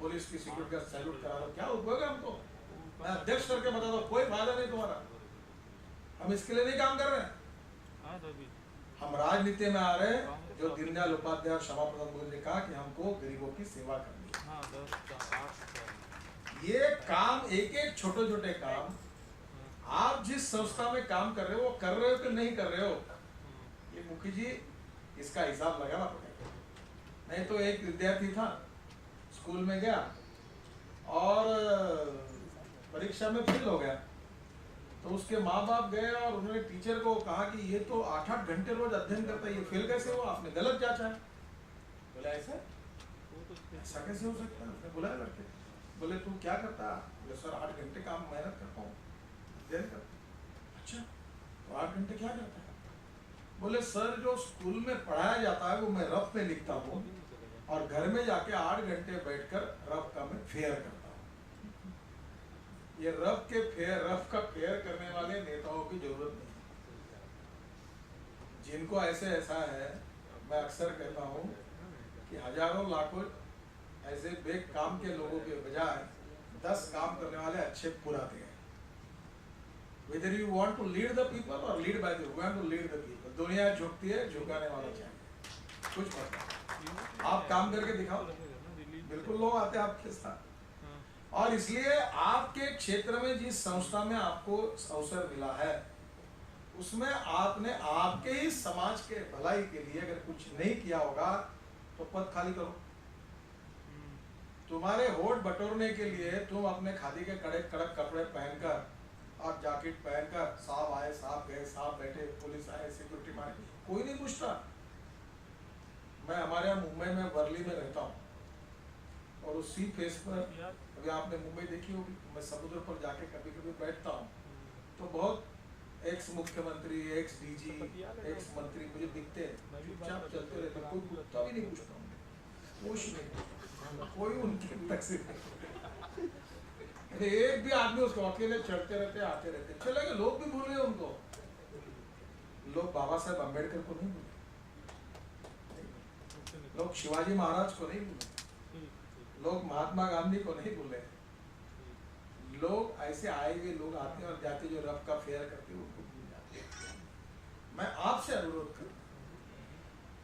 Police की security का salute करा दो, क्या उपयोग है हमको? मैं अध्यक्ष करके बता दो, कोई फायदा नहीं तुम्हारा। हम इसके लिए नहीं काम कर रहे हैं, हम राजनीति में आ रहे हैं। जो दीनदयाल उपाध्याय और श्यामा प्रसाद मुखर्जी ने कहा कि हमको गरीबों की सेवा करनी है। ये काम, एक एक छोटे छोटे काम आप जिस संस्था में काम कर रहे हो वो कर रहे हो कि नहीं कर रहे हो, ये मुखी जी इसका हिसाब लगाना पड़ेगा। नहीं तो एक विद्यार्थी था, स्कूल में गया और परीक्षा में फेल हो गया, तो उसके माँ बाप गए और उन्होंने टीचर को कहा कि ये तो 8-8 घंटे रोज अध्ययन करता है, ये फेल कैसे हुआ? आपने गलत जांचा है। बोला ऐसा कैसे हो सकता है? उसने बुलाया लड़के, बोले तू क्या करता? बोले सर 8 घंटे काम मेहनत करता हूँ, अध्ययन करता हूँ। अच्छा, तो 8 घंटे क्या करता है? बोले सर जो स्कूल में पढ़ाया जाता है वो मैं रफ में लिखता हूँ और घर में जाके 8 घंटे बैठकर रफ का मैं फेयर करता हूँ। ये रफ का फेयर करने वाले नेताओं की जरूरत नहीं है। जिनको ऐसा है, मैं अक्सर कहता हूँ कि हजारों लाखों ऐसे बेक काम के लोगों के बजाय 10 काम करने वाले अच्छे पुराते हैं। Whether you want to lead the people or lead by the, you want to lead the people। दुनिया झुकती है, झुकाने वाला चाहिए। कुछ मत, आप काम करके दिखाओ, बिल्कुल लोग आते हैं आपके साथ। और इसलिए आपके क्षेत्र में जिस संस्था में आपको अवसर मिला है उसमें आपने आपके ही समाज के भलाई के लिए अगर कुछ नहीं किया होगा तो पद खाली करो। तुम्हारे वोट बटोरने के लिए तुम अपने खादी के कड़क कपड़े पहनकर और जैकेट पहनकर, साहब आए साहब गए, साहब बैठे, पुलिस आए, सिक्योरिटी मारे, कोई नहीं पूछता। मैं हमारे यहाँ मुंबई में वर्ली में रहता हूँ और उस सी फेस पर, अभी आपने मुंबई देखी होगी, मैं समुद्र पर जाके कभी कभी बैठता हूँ तो बहुत एक्स मुख्यमंत्री, एक्स डीजी, एक्स मंत्री मुझे दिखते हैं, चुपचाप चलते रहते, कोई कुत्ता भी नहीं पूछता हूँ, कुछ नहीं, कोई उनकी तकसीर नहीं। एक भी आदमी उसको अकेले चढ़ते रहते, आते रहते, चले गए, लोग भी भूल गए उनको। लोग बाबा साहेब अम्बेडकर को नहीं भूले, लोग शिवाजी महाराज को नहीं भूले, लोग महात्मा गांधी को नहीं भूले। लोग ऐसे आए हुए लोग आते और जाते जो रफ का फेयर करते उनको भूल जाते। मैं आपसे अनुरोध करूं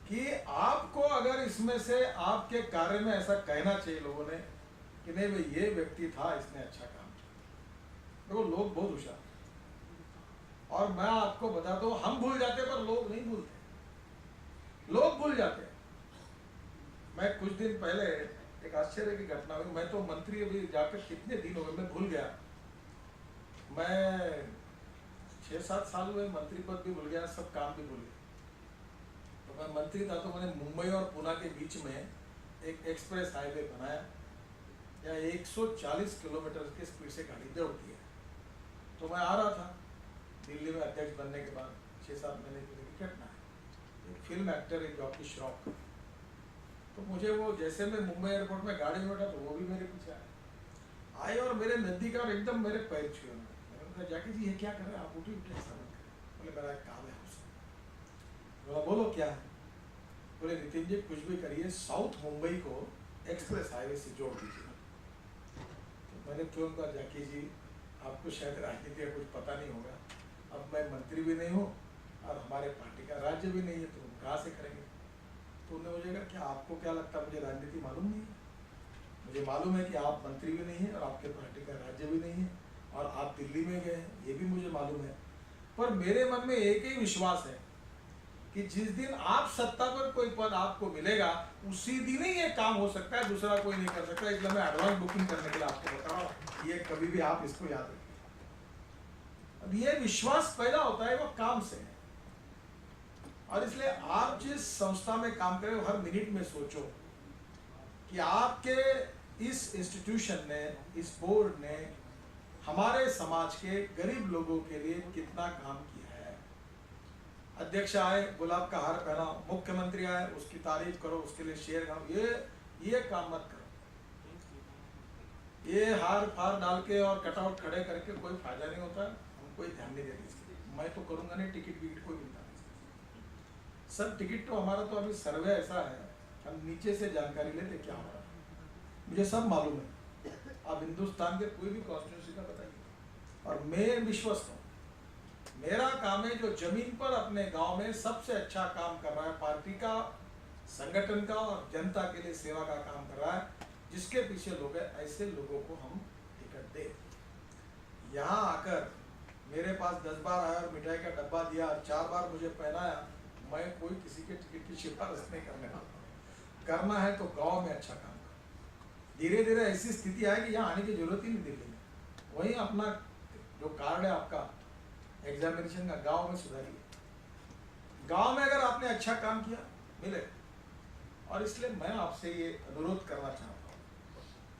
कि आपको अगर इसमें से आपके कार्य में ऐसा कहना चाहिए लोगों ने कि नहीं भाई ये व्यक्ति था, इसने अच्छा काम किया। देखो लोग बहुत होशियार, और मैं आपको बताता हूँ हम भूल जाते पर लोग नहीं भूलते, लोग भूल जाते। मैं कुछ दिन पहले एक आश्चर्य की घटना हुई, मैं तो मंत्री अभी जाकर कितने दिन हो गए मैं भूल गया, मैं 6-7 साल हुए, मंत्री पद भी भूल गया, सब काम भी भूल गया। तो मैं मंत्री था तो मैंने मुंबई और पुणे के बीच में एक एक्सप्रेस हाईवे बनाया, या 140 किलोमीटर के स्पीड से गाड़ी दौड़ती है। तो मैं आ रहा था दिल्ली में अध्यक्ष बनने के बाद 6-7 महीने की घटना है, एक फिल्म एक्टर, एक जॉकी श्रॉफ, तो मुझे वो जैसे मैं मुंबई एयरपोर्ट में गाड़ी में बैठा तो वो भी मेरे पीछे आए और मेरे नजदीक और एकदम मेरे पैर छुए। मैंने कहा जाकी जी ये क्या कर रहे हैं आप, उठी ऐसा मत करें। बोले मेरा एक काम है आपसे। बोला बोलो क्या है? बोले नितिन जी कुछ भी करिए, साउथ मुंबई को एक्सप्रेस हाईवे से जोड़ दीजिए। मैंने तुरंत कहा जाकी जी आपको शायद राजनीति का कुछ पता नहीं होगा, अब मैं मंत्री भी नहीं हूँ और हमारे पार्टी का राज्य भी नहीं है, तो हम कहाँ से करेंगे? तो उन्होंने मुझे कहा क्या आपको क्या लगता है मुझे राजनीति मालूम नहीं है? मुझे मालूम है कि आप मंत्री भी नहीं हैं और आपके पार्टी का राज्य भी नहीं है और आप दिल्ली में गए हैं, ये भी मुझे मालूम है। पर मेरे मन में एक ही विश्वास है कि जिस दिन आप सत्ता पर कोई पद आपको मिलेगा उसी दिन ही ये काम हो सकता है, दूसरा कोई नहीं कर सकता। इसलिए मैं एडवांस बुकिंग करने के लिए आपको बता रहा हूँ, ये कभी भी आप इसको याद रखिए। अब ये विश्वास पैदा होता है वो काम से है, और इसलिए आप जिस संस्था में काम करें हर मिनट में सोचो कि आपके इस इंस्टीट्यूशन ने, इस बोर्ड ने हमारे समाज के गरीब लोगों के लिए कितना काम किया है। अध्यक्ष आए गुलाब का हार पहनाओ, मुख्यमंत्री आए उसकी तारीफ करो, उसके लिए शेयर करो, ये काम मत करो। ये हार फार डाल के और कटआउट खड़े करके कोई फायदा नहीं होता, हम कोई ध्यान नहीं देते इसके। मैं तो करूंगा नहीं, टिकट विकट कोई मिलता नहीं सर। टिकट तो हमारा तो अभी सर्वे ऐसा है, हम नीचे से जानकारी लेते क्या हो रहा है। मुझे सब मालूम है। आप हिंदुस्तान के कोई भी कॉन्स्टिट्यूंसी का बताइए, और मैं विश्वस्त हूँ, मेरा काम है जो जमीन पर अपने गांव में सबसे अच्छा काम कर रहा है, पार्टी का, संगठन का और जनता के लिए सेवा का काम कर रहा है, जिसके पीछे लोग हैं, ऐसे लोगों को हम टिकट दे। यहाँ आकर मेरे पास 10 बार आया और मिठाई का डब्बा दिया और 4 बार मुझे पहनाया, मैं कोई किसी के टिकट की सिफारिश नहीं करने वाला। करना है तो गांव में अच्छा काम कर। धीरे धीरे ऐसी स्थिति आएगी यहाँ आने की जरूरत ही नहीं दिल्ली में, वहीं अपना जो कार्ड है आपका एग्जामिनेशन का गांव में सुधारिए। गांव में अगर आपने अच्छा काम किया मिले। और इसलिए मैं आपसे ये अनुरोध करना चाहता हूँ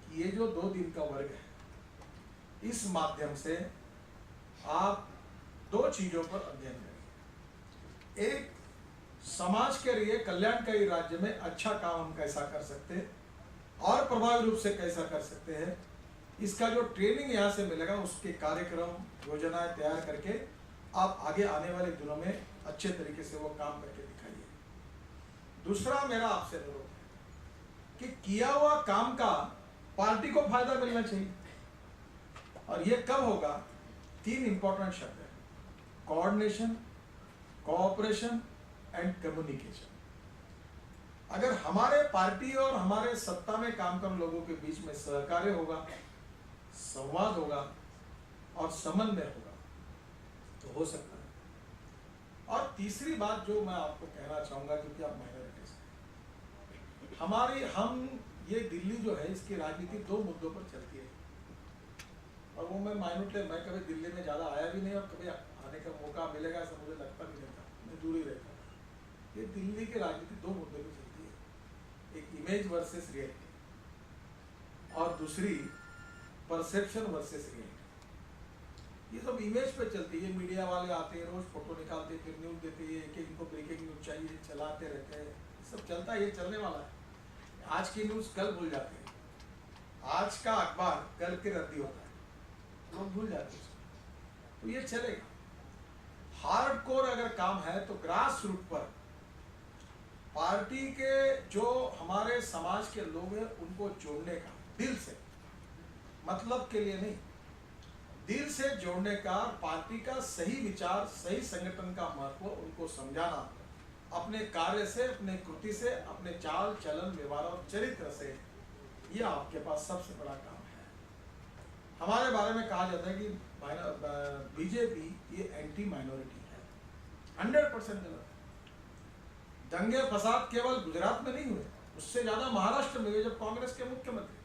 कि ये जो 2 दिन का वर्ग है, इस माध्यम से आप 2 चीजों पर अध्ययन करें। एक, समाज के लिए कल्याणकारी राज्य में अच्छा काम हम कैसा कर सकते हैं और प्रभावी रूप से कैसा कर सकते हैं, इसका जो ट्रेनिंग यहाँ से मिलेगा, उसके कार्यक्रम योजनाएं तैयार करके आप आगे आने वाले दिनों में अच्छे तरीके से वो काम करके दिखाइए। दूसरा मेरा आपसे अनुरोध है कि किया हुआ काम का पार्टी को फायदा मिलना चाहिए, और ये कब होगा? 3 इंपॉर्टेंट शब्द है, कोऑर्डिनेशन, कोऑपरेशन एंड कम्युनिकेशन। अगर हमारे पार्टी और हमारे सत्ता में काम करने लोगों के बीच में सहकार्य होगा, संवाद होगा और समन्वय होगा तो हो सकता है। और तीसरी बात जो मैं आपको कहना चाहूंगा, क्योंकि आप माइनॉरिटीज हैं, हम ये दिल्ली जो है, इसकी राजनीति 2 मुद्दों पर चलती है, और वो मैं कभी दिल्ली में ज़्यादा आया भी नहीं और कभी आने का मौका मिलेगा ऐसा मुझे लगता भी नहीं था, मैं दूर ही रहता था। ये दिल्ली की राजनीति 2 मुद्दों पर चलती है, एक इमेज वर्सेस रियलिटी और दूसरी परसेप्शन वर्सेस रियलिटी। ये सब इमेज पे चलती है, मीडिया वाले आते हैं, रोज फोटो निकालते हैं, फिर न्यूज़ देते हैं, एक इनको ब्रेकिंग न्यूज़ चाहिए, चलाते रहते हैं, ये सब चलता है, ये चलने वाला है। आज की न्यूज़ कल भूल जाते हैं, आज का अखबार कल के रद्दी होता है, लोग भूल जाते हैं, तो ये चलेगा। हार्डकोर अगर काम है तो ग्रास रूट पर पार्टी के जो हमारे समाज के लोग हैं उनको जोड़ने का, दिल से, मतलब के लिए नहीं, दिल से जोड़ने का, पार्टी का सही विचार, सही संगठन का महत्व उनको समझाना, अपने कार्य से, अपने कृति से, अपने चाल चलन व्यवहार और चरित्र से, ये आपके पास सबसे बड़ा काम है। हमारे बारे में कहा जाता है कि बीजेपी ये एंटी माइनॉरिटी है, 100% गलत है। दंगे फसाद केवल गुजरात में नहीं हुए, उससे ज्यादा महाराष्ट्र में हुए जब कांग्रेस के मुख्यमंत्री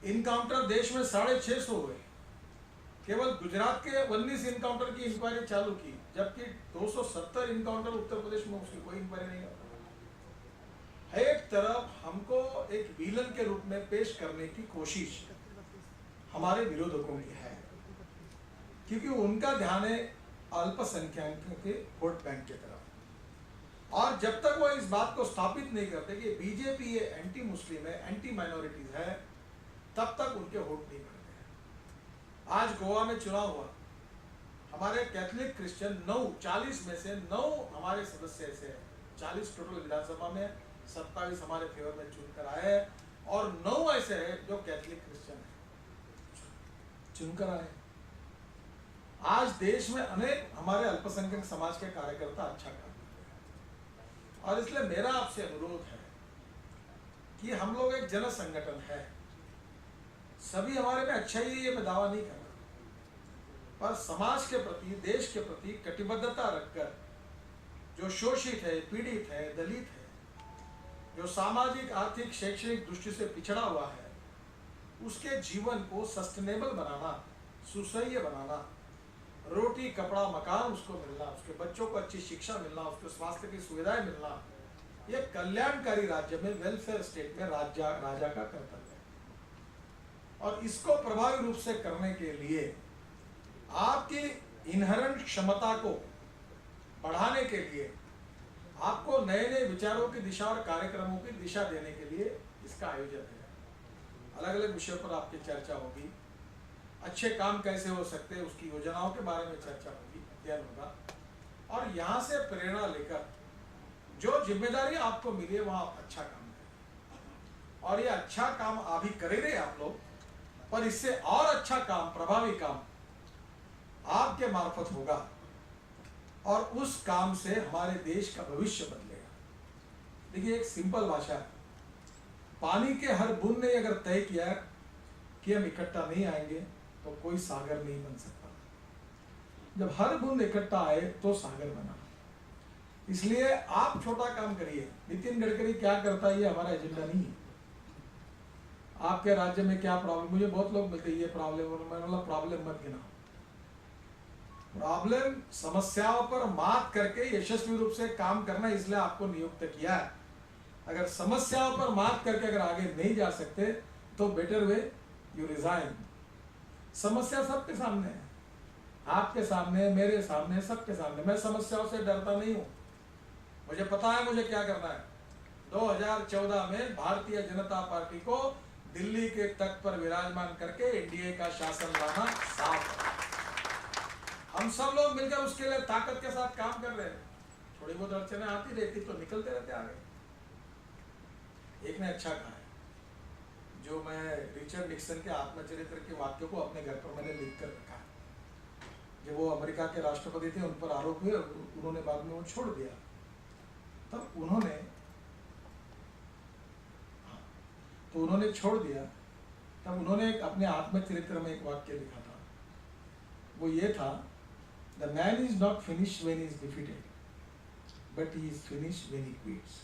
थे। इनकाउंटर देश में 650 हुए, केवल गुजरात के 19 इनकाउंटर की इंक्वायरी चालू की, जबकि 270 इनकाउंटर उत्तर प्रदेश में, उसकी कोई इंक्वायरी नहीं होता। एक तरफ हमको एक विलन के रूप में पेश करने की कोशिश हमारे विरोधकों की है, क्योंकि उनका ध्यान है अल्पसंख्यकों के वोट बैंक की तरफ। और जब तक वो इस बात को स्थापित नहीं करते कि बीजेपी ये एंटी मुस्लिम है, एंटी माइनॉरिटीज है, तब तक उनके वोट नहीं बढ़ते हैं। आज गोवा में चुनाव हुआ, हमारे कैथोलिक क्रिश्चियन 40 में से 9 हमारे सदस्य ऐसे हैं, 40 टोटल विधानसभा में, 27 हमारे फेवर में चुनकर आए हैं, और 9 ऐसे हैं जो कैथोलिक क्रिश्चियन है, चुनकर आए। आज देश में अनेक हमारे अल्पसंख्यक समाज के कार्यकर्ता अच्छा काम करते हैं, और इसलिए मेरा आपसे अनुरोध है कि हम लोग एक जन संगठन है, सभी हमारे में अच्छा ही, ये मैं दावा नहीं कर रहा, पर समाज के प्रति, देश के प्रति कटिबद्धता रखकर, जो शोषित है, पीड़ित है, दलित है, जो सामाजिक, आर्थिक, शैक्षणिक दृष्टि से पिछड़ा हुआ है, उसके जीवन को सस्टेनेबल बनाना, सुसह्य बनाना, रोटी कपड़ा मकान उसको मिलना, उसके बच्चों को अच्छी शिक्षा मिलना, उसको स्वास्थ्य की सुविधाएं मिलना, ये कल्याणकारी राज्य में, वेलफेयर स्टेट में राजा का कर्तव्य है। और इसको प्रभावी रूप से करने के लिए आपकी इनहेरेंट क्षमता को बढ़ाने के लिए, आपको नए नए विचारों की दिशा और कार्यक्रमों की दिशा देने के लिए इसका आयोजन है। अलग अलग विषयों पर आपकी चर्चा होगी, अच्छे काम कैसे हो सकते हैं उसकी योजनाओं के बारे में चर्चा होगी, अध्ययन होगा, और यहाँ से प्रेरणा लेकर जो जिम्मेदारी आपको मिली है वहाँ आप अच्छा काम करें। और ये अच्छा काम अभी करे रहे आप लोग, पर इससे और अच्छा काम, प्रभावी काम आपके मार्फत होगा और उस काम से हमारे देश का भविष्य बदलेगा। देखिए एक सिंपल भाषा है, पानी के हर बूंद ने अगर तय किया कि हम इकट्ठा नहीं आएंगे तो कोई सागर नहीं बन सकता। जब हर बूंद इकट्ठा आए तो सागर बना। इसलिए आप छोटा काम करिए। नितिन गडकरी क्या करता है ये हमारा एजेंडा नहीं है। आपके राज्य में क्या प्रॉब्लम, मुझे बहुत लोग मिलते हैं ये प्रॉब्लम, मैंने बोला प्रॉब्लम मत गिनाओ। प्रॉब्लम, समस्याओं पर मात करके यशस्वी रूप से काम करना, इसलिए आपको नियुक्त किया है। अगर समस्याओं पर मात करके अगर आगे नहीं जा सकते तो बेटर वे यू रिजाइन। समस्या सबके सामने है, आपके सामने, मेरे सामने, सबके सामने। मैं समस्याओं से डरता नहीं हूं, मुझे पता है मुझे क्या करना है। 2014 में भारतीय जनता पार्टी को दिल्ली के तख्त पर विराजमान करके एनडीए का शासन लाना साफ है। हम सब लोग मिलकर उसके लिए ताकत के साथ काम कर रहे हैं। थोड़ी बहुत अड़चनें आती रहती तो निकलते रहते आगे। एक ने अच्छा कहा है, जो मैं रिचर्ड निक्सन के आत्मचरित्र के वाक्य को अपने घर पर मैंने लिख कर रखा है। जब वो अमेरिका के राष्ट्रपति थे, उन पर आरोप हुए, उन्होंने बाद में वो छोड़ दिया, तब उन्होंने छोड़ दिया, तब उन्होंने अपने आत्मचरित्र में एक वाक्य लिखा था। वो ये था, the man is not finished when he is defeated, but he is finished when he quits.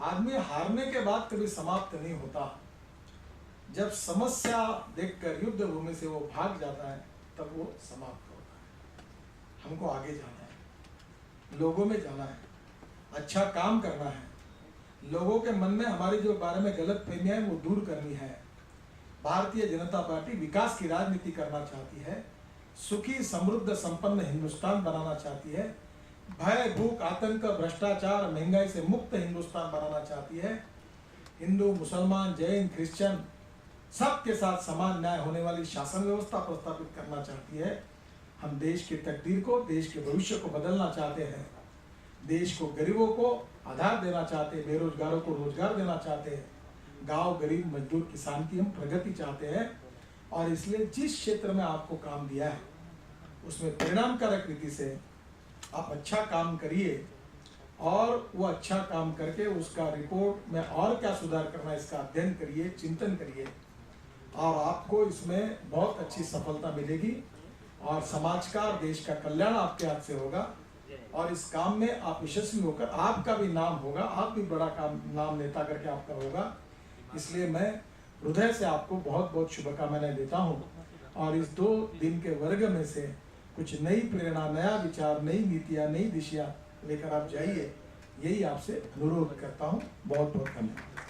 आदमी हारने के बाद कभी समाप्त नहीं होता। जब समस्या देखकर युद्ध भूमि से वो भाग जाता है तब वो समाप्त होता है। हमको आगे जाना है, लोगों में जाना है, अच्छा काम करना है, लोगों के मन में हमारे जो बारे में गलत फहमियां हैं वो दूर करनी है। भारतीय जनता पार्टी विकास की राजनीति करना चाहती है, सुखी समृद्ध संपन्न हिंदुस्तान बनाना चाहती है, भय भूख आतंक भ्रष्टाचार महंगाई से मुक्त हिंदुस्तान बनाना चाहती है। हिंदू मुसलमान जैन क्रिश्चियन सबके साथ समान न्याय होने वाली शासन व्यवस्था प्रस्तावित करना चाहती है। हम देश की तकदीर को, देश के भविष्य को बदलना चाहते हैं। देश को, गरीबों को आधार देना चाहते हैं, बेरोजगारों को रोजगार देना चाहते हैं, गांव गरीब मजदूर किसान की हम प्रगति चाहते हैं। और इसलिए जिस क्षेत्र में आपको काम दिया है उसमें परिणामकारक रीति से आप अच्छा काम करिए और वो अच्छा काम करके उसका रिपोर्ट में और क्या सुधार करना है इसका अध्ययन करिए, चिंतन करिए, और आपको इसमें बहुत अच्छी सफलता मिलेगी और समाज का और देश का कल्याण आपके हाथ से होगा। और इस काम में आप यशस्वी होकर आपका भी नाम होगा, आप भी बड़ा काम, नाम नेता करके आपका होगा। इसलिए मैं हृदय से आपको बहुत बहुत शुभकामनाएं देता हूँ। और इस 2 दिन के वर्ग में से कुछ नई प्रेरणा, नया विचार, नई नीतियाँ, नई दिशा लेकर आप जाइए, यही आपसे अनुरोध करता हूँ। बहुत बहुत धन्यवाद।